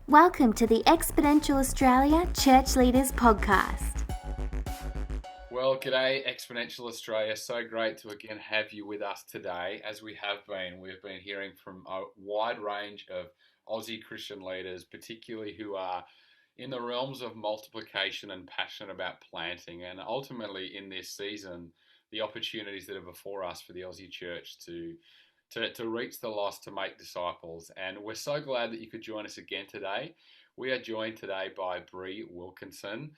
Welcome to the Exponential Australia Church Leaders Podcast. Well, g'day Exponential Australia. So great to again have you with us today. As we have been, we've been hearing from a wide range of Aussie Christian leaders, particularly who are in the realms of multiplication and passionate about planting. And ultimately in this season, the opportunities that are before us for the Aussie church to reach the lost, to make disciples. And we're so glad that you could join us again today. We are joined today by Bre Wilkinson.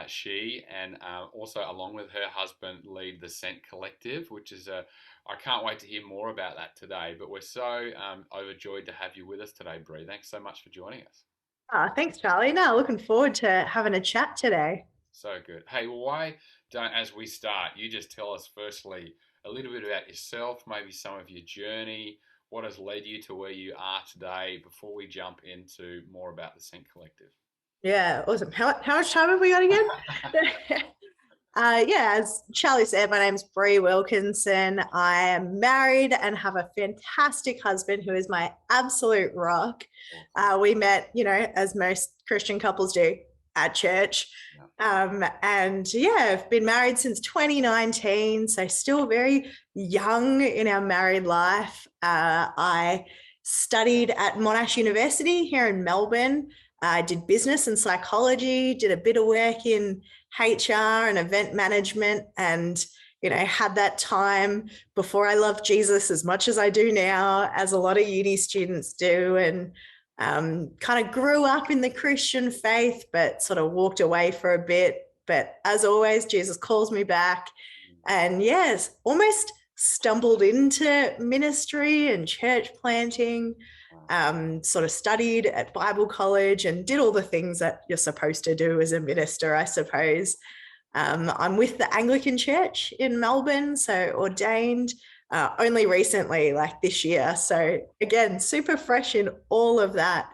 She and also along with her husband lead the Sent Collective, which is I can't wait to hear more about that today. But we're so overjoyed to have you with us today, Bre. Thanks so much for joining us. Thanks, Charlie. No, looking forward to having a chat today. So good. Hey, well, why don't, as we start, you just tell us firstly a little bit about yourself, maybe some of your journey, what has led you to where you are today before we jump into more about the Sent Collective. Yeah, awesome. How much time have we got again? As Charlie said, my name's Bre Wilkinson. I am married and have a fantastic husband who is my absolute rock. We met, as most Christian couples do, at church. I've been married since 2019, so still very young in our married life. I studied at Monash University here in Melbourne. I did business and psychology, did a bit of work in HR and event management, and had that time before I loved Jesus as much as I do now, as a lot of uni students do, and kind of grew up in the Christian faith, but sort of walked away for a bit. But as always, Jesus calls me back, and yes, almost stumbled into ministry and church planting. Sort of studied at Bible college and did all the things that you're supposed to do as a minister, I suppose. I'm with the Anglican Church in Melbourne, so ordained only recently, like this year. So again, super fresh in all of that.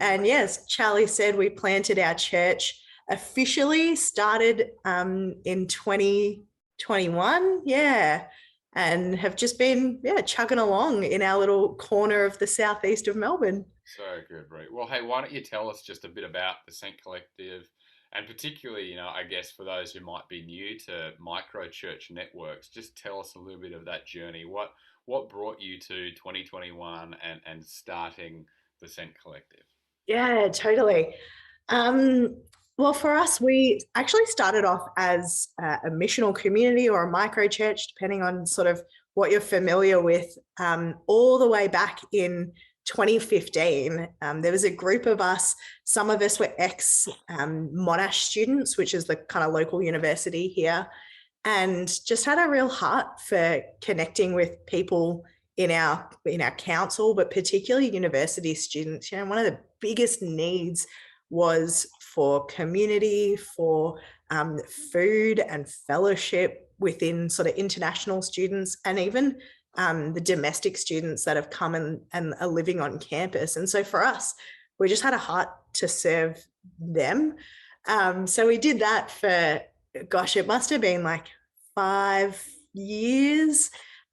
And yes, Charlie said we planted our church officially, started in 2021. Yeah. And have just been, chugging along in our little corner of the southeast of Melbourne. So good, Bre. Well, hey, why don't you tell us just a bit about the Sent Collective, and particularly, I guess for those who might be new to Microchurch networks, just tell us a little bit of that journey. What brought you to 2021 and starting the Sent Collective? Yeah, totally. Well, for us, we actually started off as a missional community or a microchurch, depending on sort of what you're familiar with, all the way back in 2015. There was a group of us. Some of us were ex-Monash students, which is the kind of local university here, and just had a real heart for connecting with people in our council, but particularly university students. One of the biggest needs was for community, for food and fellowship within sort of international students, and even the domestic students that have come and are living on campus. And so for us, we just had a heart to serve them. So we did that for, it must have been like 5 years.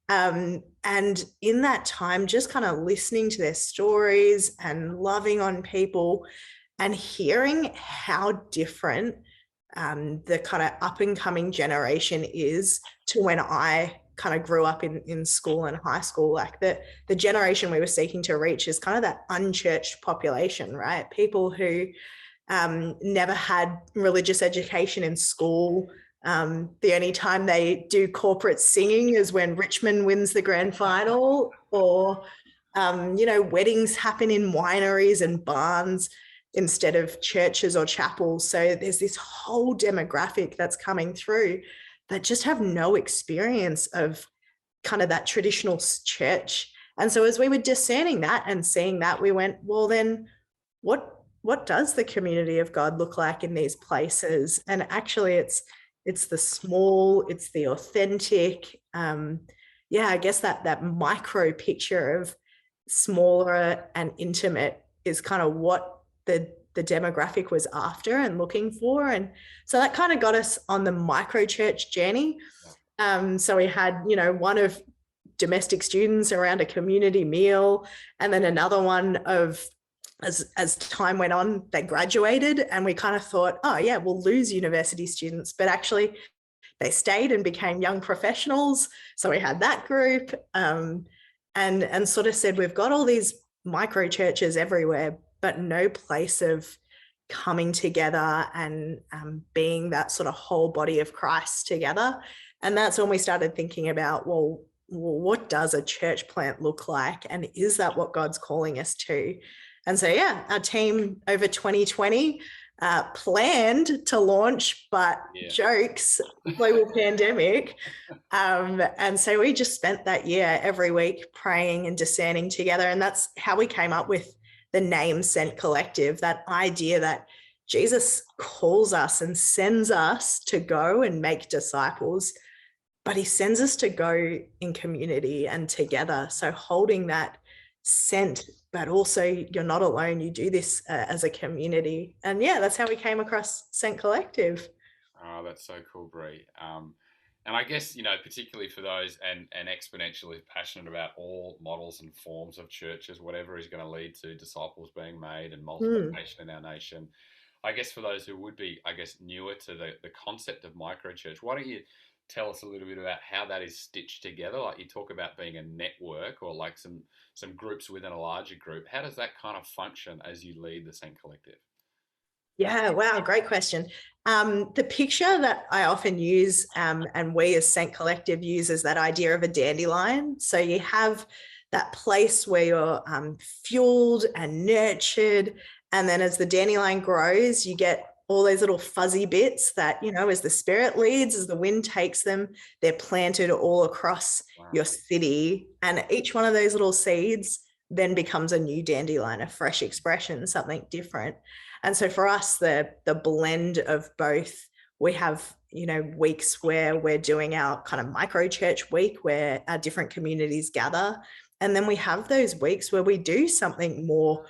And in that time, just kind of listening to their stories and loving on people and hearing how different the kind of up and coming generation is to when I kind of grew up in school and high school. Like the generation we were seeking to reach is kind of that unchurched population, right? People who never had religious education in school. The only time they do corporate singing is when Richmond wins the grand final, or, weddings happen in wineries and barns instead of churches or chapels. So there's this whole demographic that's coming through that just have no experience of kind of that traditional church. And so as we were discerning that and seeing that, we went, well, then what does the community of God look like in these places? And actually it's the small, it's the authentic, I guess that micro picture of smaller and intimate is kind of what the demographic was after and looking for. And so that kind of got us on the microchurch journey. So we had, one of domestic students around a community meal, and then another one of as time went on, they graduated, and we kind of thought, oh yeah, we'll lose university students, but actually they stayed and became young professionals. So we had that group, and sort of said, we've got all these micro churches everywhere, but no place of coming together and being that sort of whole body of Christ together. And that's when we started thinking about, well, what does a church plant look like? And is that what God's calling us to? And so, yeah, our team over 2020 planned to launch, but jokes, global pandemic. And so we just spent that year every week praying and discerning together. And that's how we came up with the name Sent Collective, that idea that Jesus calls us and sends us to go and make disciples, but he sends us to go in community and together. So holding that sent, but also you're not alone. You do this as a community. And yeah, that's how we came across Sent Collective. Oh, that's so cool, Bre. And I guess, particularly for those and exponentially passionate about all models and forms of churches, whatever is going to lead to disciples being made and multiplication in our nation. I guess for those who would be, newer to the concept of microchurch, why don't you tell us a little bit about how that is stitched together? Like, you talk about being a network, or like some groups within a larger group. How does that kind of function as you lead the Sent Collective? Yeah, wow, great question. The picture that I often use, and we as Sent Collective use, is that idea of a dandelion. So you have that place where you're fueled and nurtured, and then as the dandelion grows, you get all those little fuzzy bits that, as the Spirit leads, as the wind takes them, they're planted all across your city. And each one of those little seeds then becomes a new dandelion, a fresh expression, something different. And so for us, the blend of both, we have, weeks where we're doing our kind of micro church week where our different communities gather. And then we have those weeks where we do something more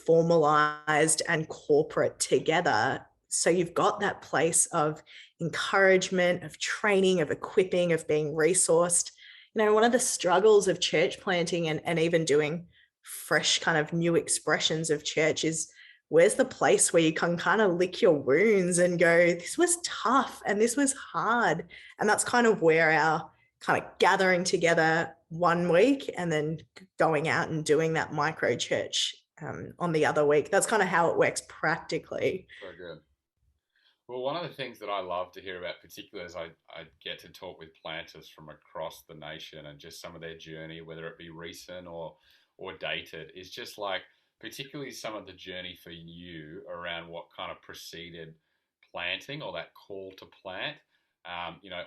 formalized and corporate together. So you've got that place of encouragement, of training, of equipping, of being resourced. One of the struggles of church planting and even doing fresh kind of new expressions of church is, where's the place where you can kind of lick your wounds and go, this was tough and this was hard? And that's kind of where our kind of gathering together one week and then going out and doing that micro church on the other week. That's kind of how it works practically. So good. Well, one of the things that I love to hear about, particularly as I get to talk with planters from across the nation and just some of their journey, whether it be recent or dated, is just like, particularly some of the journey for you around what kind of preceded planting or that call to plant.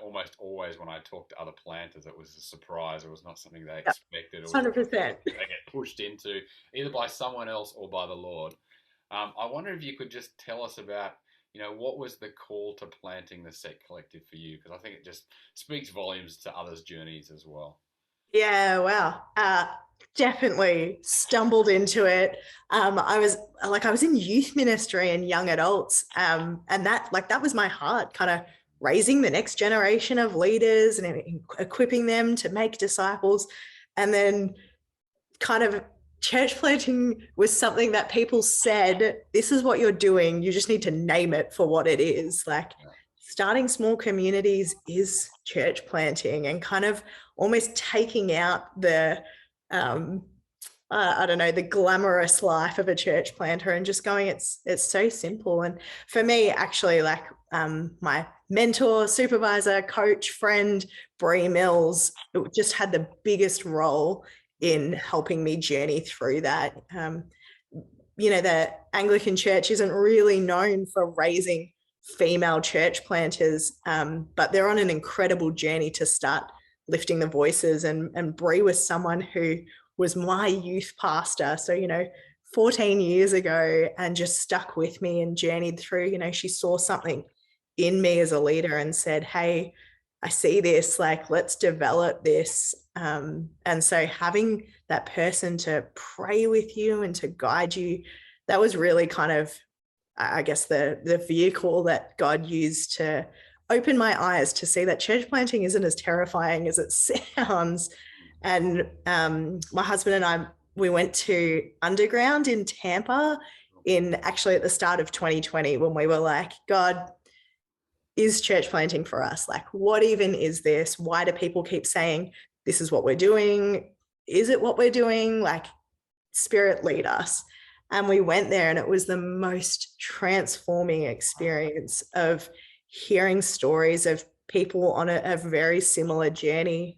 Almost always when I talk to other planters, it was a surprise. It was not something they expected. 100%. They get pushed into either by someone else or by the Lord. I wonder if you could just tell us about, what was the call to planting the Sent Collective for you? Because I think it just speaks volumes to others' journeys as well. Yeah, wow. Definitely stumbled into it. I was in youth ministry and young adults, and that was my heart, kind of raising the next generation of leaders and equipping them to make disciples. And then kind of church planting was something that people said, this is what you're doing. You just need to name it for what it is. Like, starting small communities is church planting, and kind of almost taking out the, the glamorous life of a church planter and just going, it's so simple. And for me, actually, like my mentor, supervisor, coach, friend, Bre Mills, it just had the biggest role in helping me journey through that. The Anglican Church isn't really known for raising female church planters, but they're on an incredible journey to start lifting the voices. And Bre was someone who was my youth pastor. So, 14 years ago, and just stuck with me and journeyed through. She saw something in me as a leader and said, hey, I see this, like, let's develop this. And so having that person to pray with you and to guide you, that was really kind of, I guess, the vehicle that God used to open my eyes to see that church planting isn't as terrifying as it sounds. And my husband and I we went to Underground in Tampa actually at the start of 2020, when we were like, God, is church planting for us? Like, what even is this? Why do people keep saying this is what we're doing? Is it what we're doing? Like, Spirit, lead us. And we went there, and it was the most transforming experience of hearing stories of people on a very similar journey.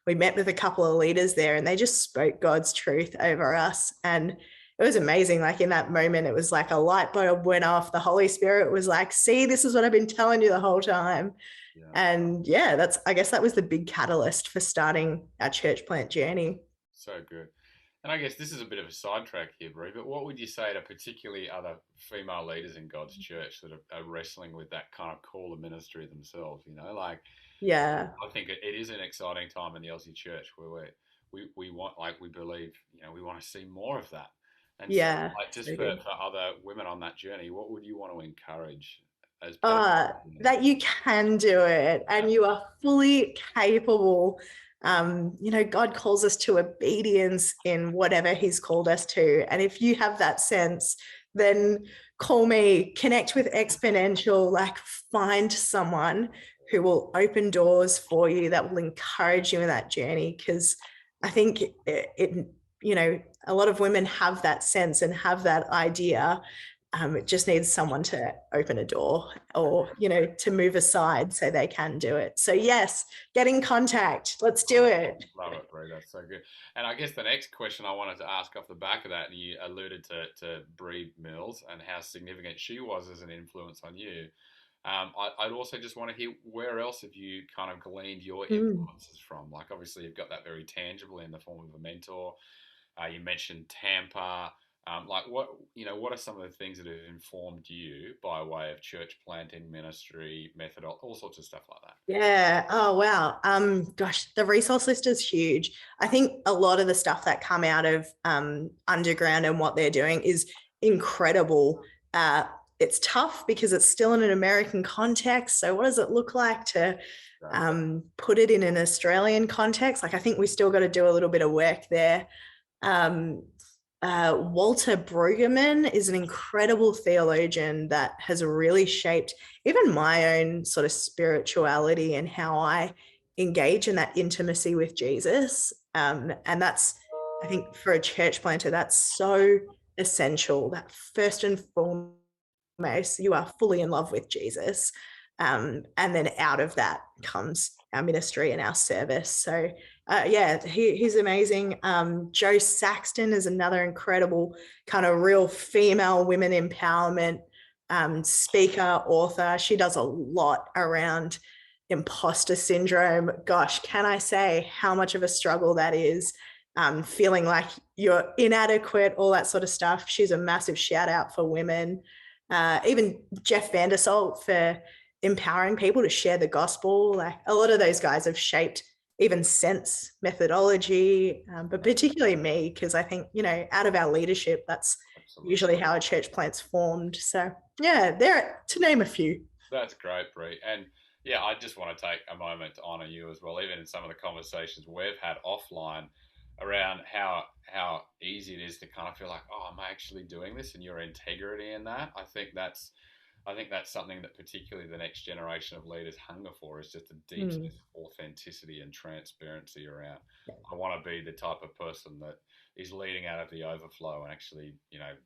We met with a couple of leaders there, and they just spoke God's truth over us. And it was amazing. Like, in that moment, it was like a light bulb went off. The Holy Spirit was like, see, this is what I've been telling you the whole time. Yeah. And yeah, I guess that was the big catalyst for starting our church plant journey. So good. And I guess this is a bit of a sidetrack here, Bre, but what would you say to particularly other female leaders in God's church that are wrestling with that kind of call of ministry themselves? Like, yeah, I think it is an exciting time in the Aussie church where we want, like, we believe, we want to see more of that. And yeah, so, like, just so for other women on that journey, what would you want to encourage as that you can do it, and you are fully capable. God calls us to obedience in whatever he's called us to. And if you have that sense, then call me, connect with Exponential, like, find someone who will open doors for you, that will encourage you in that journey. Because I think a lot of women have that sense and have that idea. It just needs someone to open a door, or, to move aside so they can do it. So yes, get in contact. Let's do it. Love it, Bre. That's so good. And I guess the next question I wanted to ask off the back of that, and you alluded to Bre Mills and how significant she was as an influence on you. I'd also just want to hear, where else have you kind of gleaned your influences from? Like, obviously you've got that very tangible in the form of a mentor. You mentioned Tampa. What are some of the things that have informed you by way of church planting, ministry, method, all sorts of stuff like that? Yeah. Oh, wow. Gosh, the resource list is huge. I think a lot of the stuff that come out of Underground and what they're doing is incredible. It's tough because it's still in an American context. So what does it look like to put it in an Australian context? Like, I think we still got to do a little bit of work there. Walter Brueggemann is an incredible theologian that has really shaped even my own sort of spirituality and how I engage in that intimacy with Jesus. And that's, I think, for a church planter, that's so essential, that first and foremost, you are fully in love with Jesus. And then out of that comes our ministry and our service. So he's amazing. Jo Saxton is another incredible kind of real female women empowerment speaker, author. She does a lot around imposter syndrome. Gosh, can I say how much of a struggle that is? Feeling like you're inadequate, all that sort of stuff. She's a massive shout out for women. Even Jeff Vandersalt for empowering people to share the gospel. Like, a lot of those guys have shaped even sense methodology, but particularly me, because I think, out of our leadership, that's usually how a church plant's formed. So yeah, there, to name a few. That's great, Bre. And yeah, I just want to take a moment to honor you as well, even in some of the conversations we've had offline around how easy it is to kind of feel like, oh, am I actually doing this? And your integrity in that. I think that's something that particularly the next generation of leaders hunger for, is just a deep sense of authenticity and transparency around. I want to be the type of person that is leading out of the overflow and actually,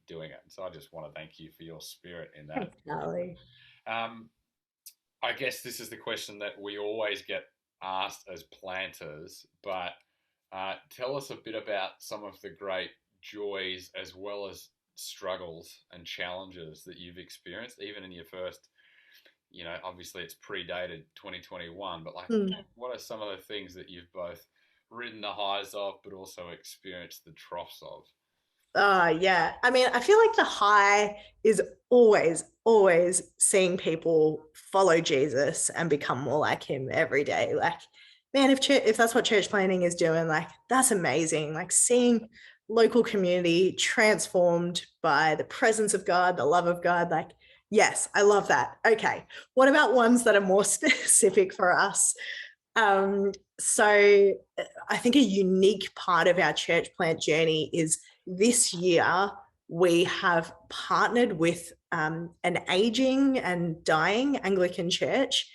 doing it. And so I just want to thank you for your spirit in that. I guess this is the question that we always get asked as planters, but tell us a bit about some of the great joys as well as struggles and challenges that you've experienced, even in your first, obviously it's predated 2021, but what are some of the things that you've both ridden the highs of, but also experienced the troughs of? Yeah. I mean, I feel like the high is always seeing people follow Jesus and become more like him every day. Like, man, if that's what church planting is doing, like, that's amazing. Like, seeing local community transformed by the presence of God, the love of God. Like, yes, I love that. Okay. What about ones that are more specific for us? So I think a unique part of our church plant journey is this year we have partnered with an aging and dying Anglican church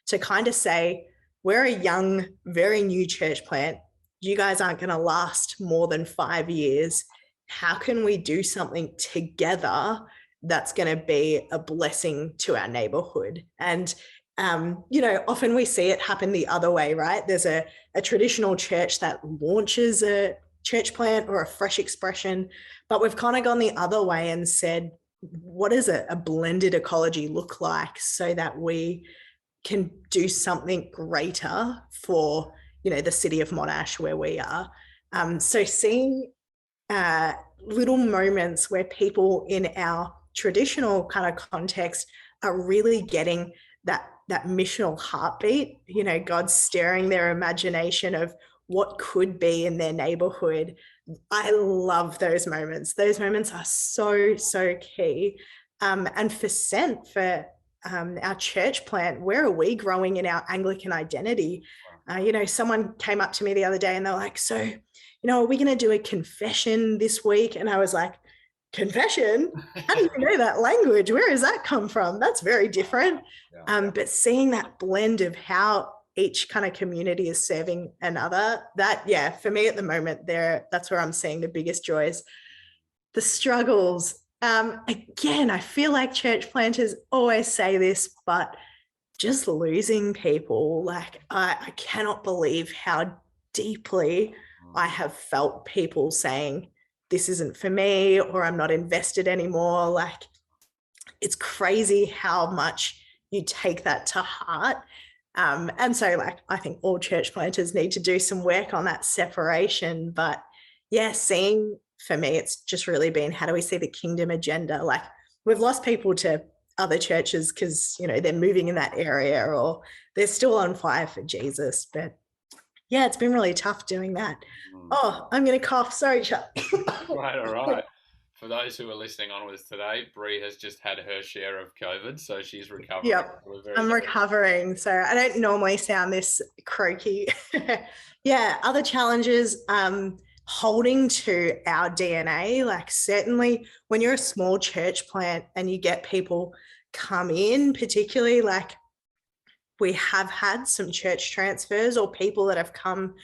to kind of say, we're a young, very new church plant. You guys aren't going to last more than 5 years. How can we do something together that's going to be a blessing to our neighborhood? And often we see it happen the other way, right? There's a traditional church that launches a church plant or a fresh expression, but we've kind of gone the other way and said, what does a blended ecology look like so that we can do something greater for, the city of Monash where we are? So seeing little moments where people in our traditional kind of context are really getting that missional heartbeat, God stirring their imagination of what could be in their neighborhood. I love those moments. Those moments are so, so key. And for our church plant, where are we growing in our Anglican identity? Someone came up to me the other day and they're like, so, are we going to do a confession this week? And I was like, confession? How do you know that language? Where does that come from? That's very different. But seeing that blend of how each kind of community is serving another, for me at the moment, that's where I'm seeing the biggest joys. The struggles, again, I feel like church planters always say this, but just losing people, like I cannot believe how deeply I have felt people saying, this isn't for me, or I'm not invested anymore. Like, it's crazy how much you take that to heart. And so, like, I think all church planters need to do some work on that separation. But yeah, for me, it's just really been, how do we see the kingdom agenda? Like, we've lost people to other churches because, they're moving in that area or they're still on fire for Jesus. But yeah, it's been really tough doing that. Oh, I'm going to cough. Sorry, Chuck. Right, all right. For those who are listening on with us today, Bre has just had her share of COVID, so she's recovering. Yep, I'm recovering, so I don't normally sound this croaky. Yeah, other challenges, holding to our DNA. Like, certainly when you're a small church plant and you get people come in, particularly, like, we have had some church transfers or people that have come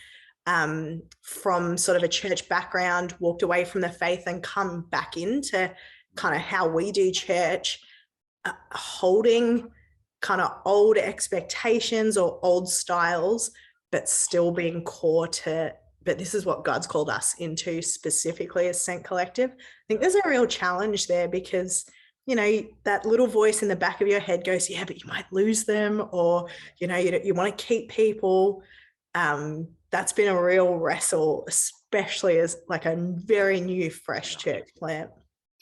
from sort of a church background, walked away from the faith and come back into kind of how we do church, holding kind of old expectations or old styles, but still being core to, but this is what God's called us into specifically as Saint Collective. I think there's a real challenge there because, that little voice in the back of your head goes, yeah, but you might lose them, or, you want to keep people. That's been a real wrestle, especially as like a very new, fresh church plant.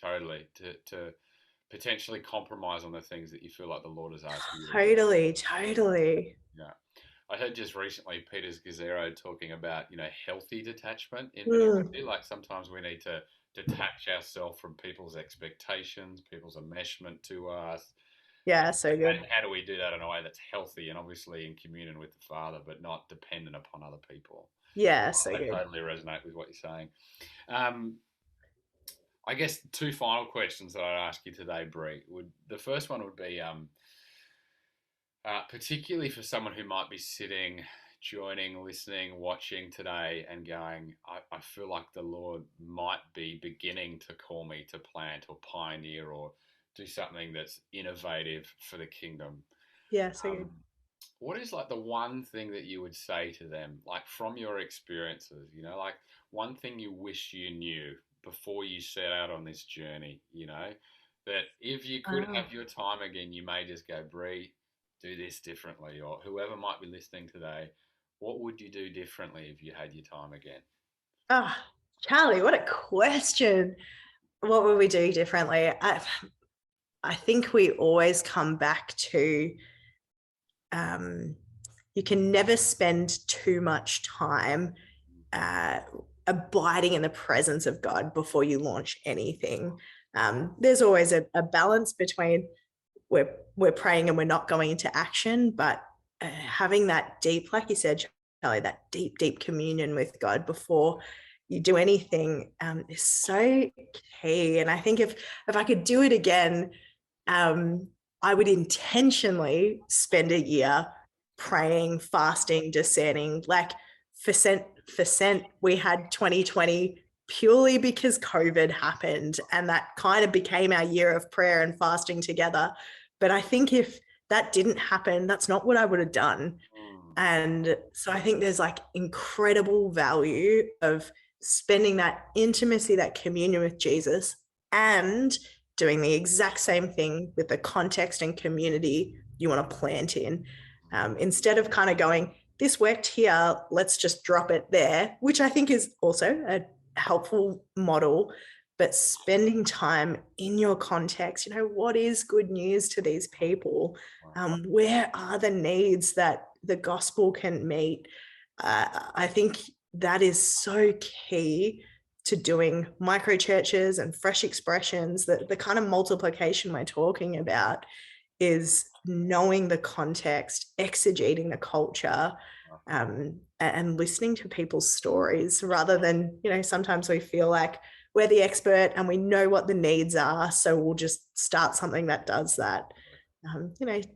Totally. To potentially compromise on the things that you feel like the Lord has asked you. Totally. Yeah. I heard just recently Peter Scazzero talking about, healthy detachment in ministry. Like, sometimes we need to detach ourselves from people's expectations, people's enmeshment to us. Yeah, so good. And how do we do that in a way that's healthy and obviously in communion with the Father, but not dependent upon other people? Yeah, so good. I totally resonate with what you're saying. I guess 2 final questions that I'd ask you today, Bre. The first one would be, particularly for someone who might be sitting, joining, listening, watching today and going, I feel like the Lord might be beginning to call me to plant or pioneer or do something that's innovative for the kingdom. Yeah, so good. What is like the one thing that you would say to them, like from your experiences, like one thing you wish you knew before you set out on this journey, that if you could have your time again, you may just go, Bre, do this differently, or whoever might be listening today, what would you do differently if you had your time again? Oh, Charlie, what a question. What would we do differently? I think we always come back to, you can never spend too much time abiding in the presence of God before you launch anything. There's always a balance between we're praying and we're not going into action, but having that deep, like you said, Charlie, that deep communion with God before you do anything is so key. And I think if I could do it again, I would intentionally spend a year praying, fasting, discerning. Like for cent, we had 2020 purely because COVID happened, and that kind of became our year of prayer and fasting together. But I think if that didn't happen, that's not what I would have done. And so I think there's like incredible value of spending that intimacy, that communion with Jesus, and doing the exact same thing with the context and community you want to plant in. Instead of kind of going, this worked here, let's just drop it there, which I think is also a helpful model, but spending time in your context, what is good news to these people? Where are the needs that the gospel can meet? I think that is so key to doing microchurches and fresh expressions. The kind of multiplication we're talking about is knowing the context, exegeting the culture, and listening to people's stories rather than, sometimes we feel like we're the expert and we know what the needs are, so we'll just start something that does that.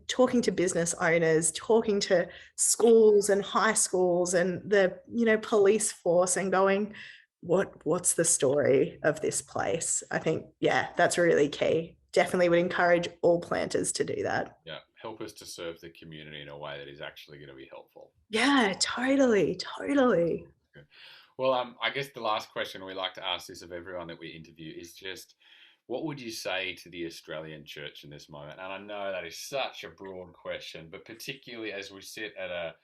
Talking to business owners, talking to schools and high schools and the, police force, and going, what's the story of this place? I think, that's really key. Definitely would encourage all planters to do that. Yeah, help us to serve the community in a way that is actually going to be helpful. Yeah, totally. Good. Well, I guess the last question we like to ask this of everyone that we interview is just, what would you say to the Australian church in this moment? And I know that is such a broad question, but particularly as we sit at a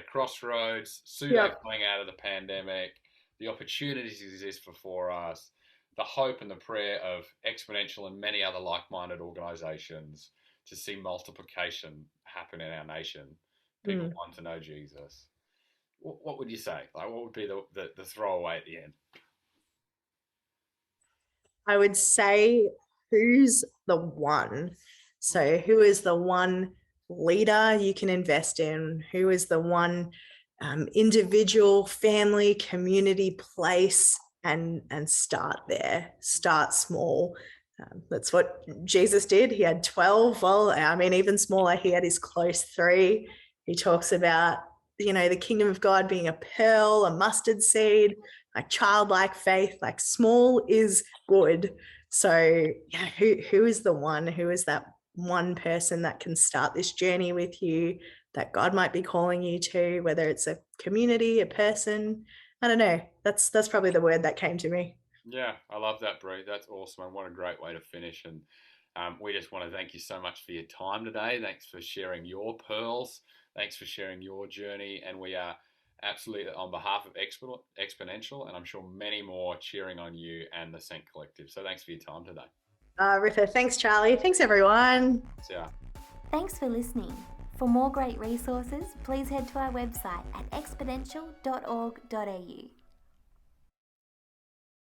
crossroads, coming out of the pandemic, the opportunities exist before us, the hope and the prayer of Exponential and many other like-minded organisations to see multiplication happen in our nation. People want to know Jesus. What would you say? Like, what would be the throwaway at the end? I would say, who's the one? So who is the one leader you can invest in? Who is the one individual, family, community, place, and start there. Start small. That's what Jesus did. He had 12. Well, even smaller, he had his close 3. He talks about, the kingdom of God being a pearl, a mustard seed, like childlike faith, like small is good. So who is the one? Who is that one person that can start this journey with you, that God might be calling you to, whether it's a community, a person? I don't know. That's probably the word that came to me. Yeah, I love that, Bre. That's awesome. And what a great way to finish. And we just want to thank you so much for your time today. Thanks for sharing your pearls. Thanks for sharing your journey. And we are absolutely on behalf of Exponential, and I'm sure many more, cheering on you and the Saint Collective. So thanks for your time today. Rita, thanks, Charlie. Thanks, everyone. Yeah. Thanks for listening. For more great resources, please head to our website at exponential.org.au.